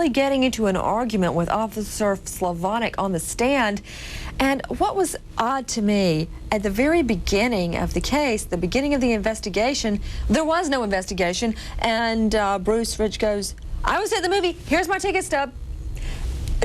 quickly getting into an argument with Officer Slavonic on the stand. And what was odd to me, at the very beginning of the case, the beginning of the investigation, there was no investigation, and Bruce Rich goes, "I was at the movie, here's my ticket stub."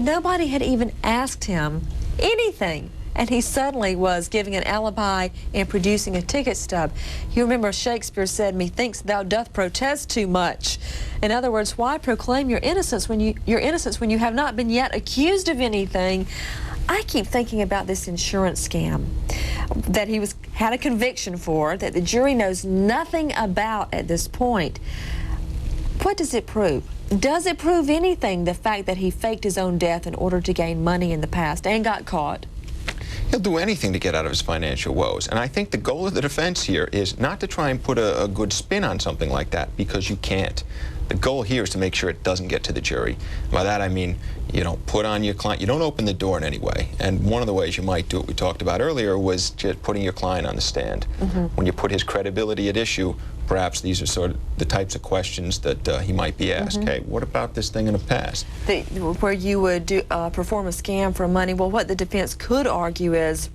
Nobody had even asked him anything, and he suddenly was giving an alibi and producing a ticket stub. You remember Shakespeare said, "Methinks thou doth protest too much." In other words, why proclaim your innocence when you have not been yet accused of anything? I keep thinking about this insurance scam that he had a conviction for, that the jury knows nothing about at this point. What does it prove? Does it prove anything, the fact that he faked his own death in order to gain money in the past and got caught? He'll do anything to get out of his financial woes. And I think the goal of the defense here is not to try and put a good spin on something like that, because you can't. The goal here is to make sure it doesn't get to the jury. By that I mean, you don't put on your client, you don't open the door in any way. And one of the ways you might do it, we talked about earlier, was just putting your client on the stand. When you put his credibility at issue, perhaps these are sort of the types of questions that he might be asked. Hey, what about this thing in the past? Where you would perform a scam for money. Well, what the defense could argue is,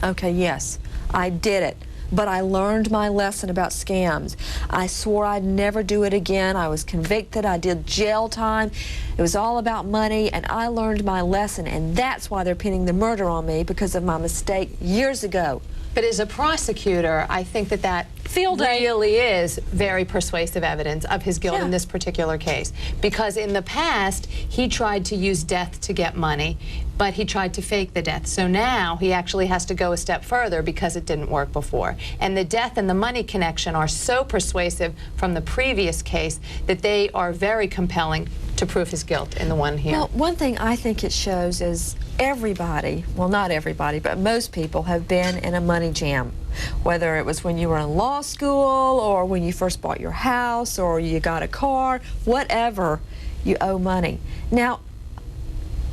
okay, yes, I did it, but I learned my lesson about scams. I swore I'd never do it again. I was convicted. I did jail time. It was all about money, and I learned my lesson, and that's why they're pinning the murder on me, because of my mistake years ago. But as a prosecutor, I think that really is very persuasive evidence of his guilt in this particular case. Because in the past, he tried to use death to get money, but he tried to fake the death. So now he actually has to go a step further because it didn't work before. And the death and the money connection are so persuasive from the previous case that they are very compelling to prove his guilt in the one here. Well, one thing I think it shows is everybody, well, not everybody, but most people have been in a money jam. Whether it was when you were in law school, or when you first bought your house, or you got a car, whatever, you owe money. Now,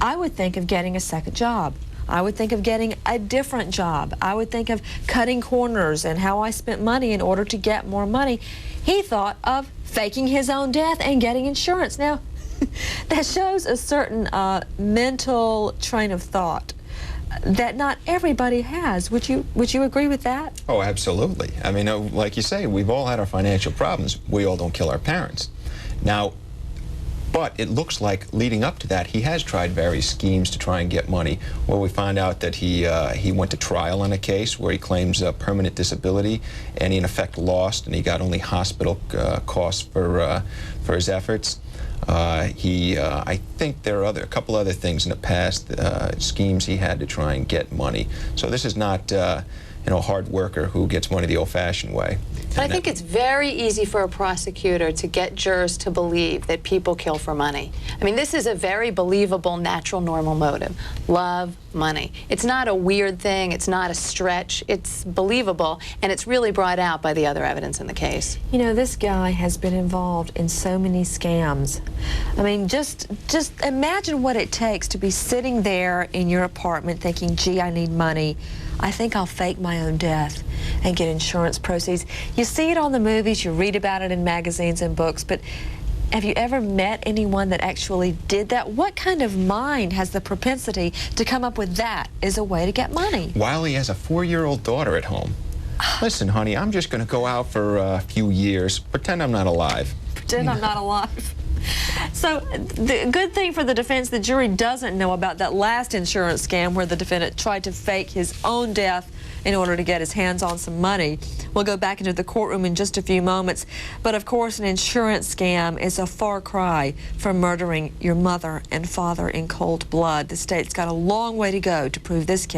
I would think of getting a second job. I would think of getting a different job. I would think of cutting corners and how I spent money in order to get more money. He thought of faking his own death and getting insurance. Now, that shows a certain mental train of thought that not everybody has. Would you agree with that? Oh, absolutely. I mean, like you say, we've all had our financial problems. We all don't kill our parents. Now, but it looks like leading up to that, he has tried various schemes to try and get money. Well, we found out that he went to trial on a case where he claims permanent disability, and he in effect lost, and he got only hospital costs for his efforts. I think there are a couple other things in the past, schemes he had to try and get money. So this is not a hard worker who gets money the old-fashioned way. But I think it's very easy for a prosecutor to get jurors to believe that people kill for money. I mean, this is a very believable, natural, normal motive. Love, money. It's not a weird thing. It's not a stretch. It's believable, and it's really brought out by the other evidence in the case. You know, this guy has been involved in so many scams. I mean, just imagine what it takes to be sitting there in your apartment thinking, gee, I need money. I think I'll fake my own death and get insurance proceeds. You see it on the movies, you read about it in magazines and books, but have you ever met anyone that actually did that? What kind of mind has the propensity to come up with that as a way to get money? While he has a 4-year-old daughter at home. Listen, honey, I'm just going to go out for a few years, pretend I'm not alive. Pretend I'm not alive. So the good thing for the defense, the jury doesn't know about that last insurance scam where the defendant tried to fake his own death in order to get his hands on some money. We'll go back into the courtroom in just a few moments. But of course, an insurance scam is a far cry from murdering your mother and father in cold blood. The state's got a long way to go to prove this case.